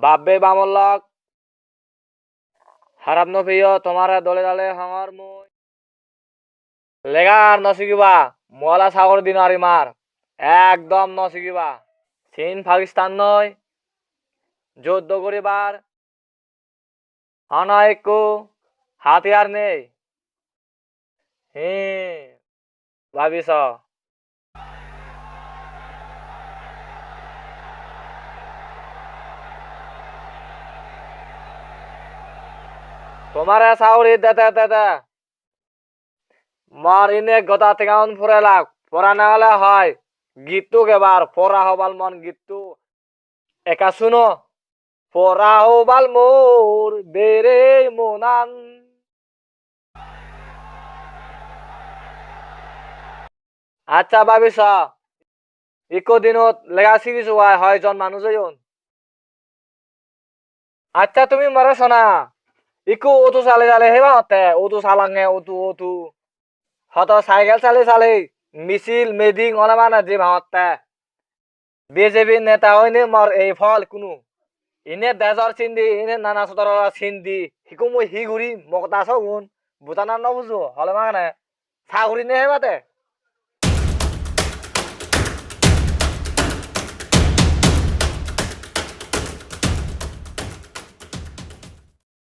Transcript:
বাব্বে বামল্লক হারাপ নফিয় তোমারে দলে দলে হাঙর মুই লেগার নসিকিবা মলা সাগর দিন আর মার একদম নসিকিবা চীন পাকিস্তান নয় যুদ্ধ করিবার অনায়কু হাতিয়ার নেই হি ভাবিস তোমারে সাউরি দেতে দেতে মার ইনে গদা থেকে ফুরে লাগ পড়া না হলে হয় গীতু এবার পড়া হবাল মন গীতু একা শুনো পড়া হবাল মোর বেরে মোনান আচ্ছা ভাবিস ইকো দিনত লেগা সিরিজ হয় জন মানুষ আচ্ছা তুমি মরে শোনা ইকো ওতু চালে চালে হেবা হতে ওতু চালাঙে ওতু ওতু হত সাইকেল চালে চালে মিছিল মেদিং অনামানা যে ভাবতে বিজেপি নেতা হয়নি মর এই ফল কোনো ইনে দেজর চিন্দি ইনে নানা সতর চিন্দি হিকু মই হি ঘুরি মকতা সগুন বুটানা নবুজো হলে মানে চা ঘুরি নে হেবাতে